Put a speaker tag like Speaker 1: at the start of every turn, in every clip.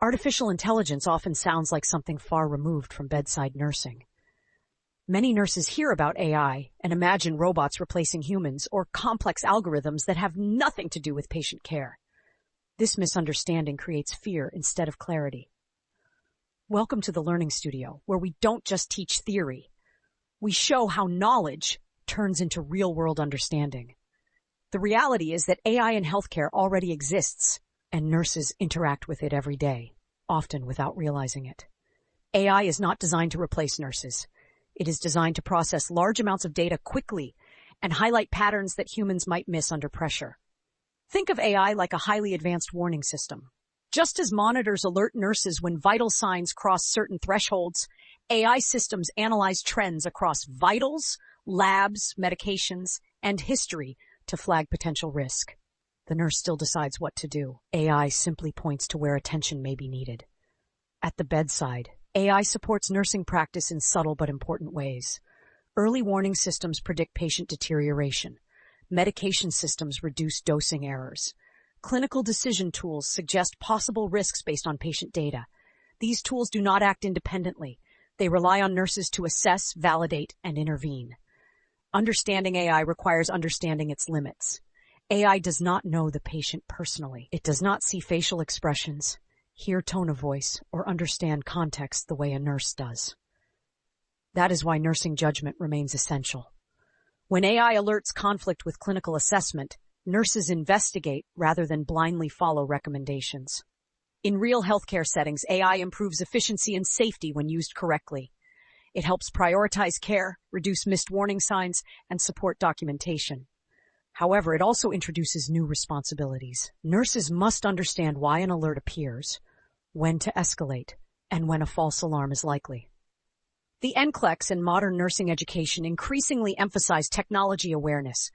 Speaker 1: Artificial intelligence often sounds like something far removed from bedside nursing. Many nurses hear about AI and imagine robots replacing humans or complex algorithms that have nothing to do with patient care. This misunderstanding creates fear instead of clarity. Welcome to the Learning Studio, where we don't just teach theory. We show how knowledge turns into real-world understanding. The reality is that AI in healthcare already exists, and nurses interact with it every day, often without realizing it. AI is not designed to replace nurses. It is designed to process large amounts of data quickly and highlight patterns that humans might miss under pressure. Think of AI like a highly advanced warning system. Just as monitors alert nurses when vital signs cross certain thresholds, AI systems analyze trends across vitals, labs, medications, and history to flag potential risk. The nurse still decides what to do. AI simply points to where attention may be needed. At the bedside, AI supports nursing practice in subtle but important ways. Early warning systems predict patient deterioration. Medication systems reduce dosing errors. Clinical decision tools suggest possible risks based on patient data. These tools do not act independently. They rely on nurses to assess, validate, and intervene. Understanding AI requires understanding its limits. AI does not know the patient personally. It does not see facial expressions, hear tone of voice, or understand context the way a nurse does. That is why nursing judgment remains essential. When AI alerts conflict with clinical assessment, nurses investigate rather than blindly follow recommendations. In real healthcare settings, AI improves efficiency and safety when used correctly. It helps prioritize care, reduce missed warning signs, and support documentation. However, it also introduces new responsibilities. Nurses must understand why an alert appears, when to escalate, and when a false alarm is likely. The nclex in modern nursing education increasingly emphasize technology awareness.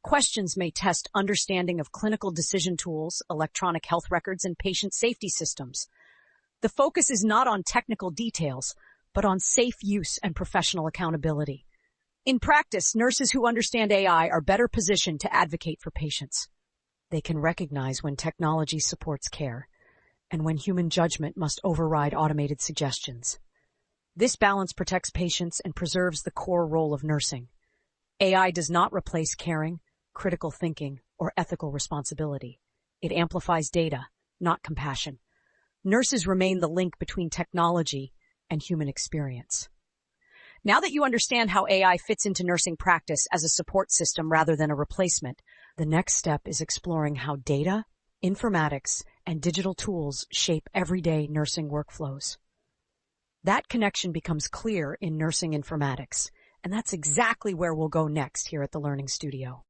Speaker 1: Questions may test understanding of clinical decision tools, electronic health records, and patient safety systems. The focus is not on technical details, but on safe use and professional accountability. In practice, nurses who understand AI are better positioned to advocate for patients. They can recognize when technology supports care and when human judgment must override automated suggestions. This balance protects patients and preserves the core role of nursing. AI does not replace caring, critical thinking, or ethical responsibility. It amplifies data, not compassion. Nurses remain the link between technology and human experience. Now that you understand how AI fits into nursing practice as a support system rather than a replacement, the next step is exploring how data, informatics, and digital tools shape everyday nursing workflows. That connection becomes clear in nursing informatics, and that's exactly where we'll go next here at the Learning Studio.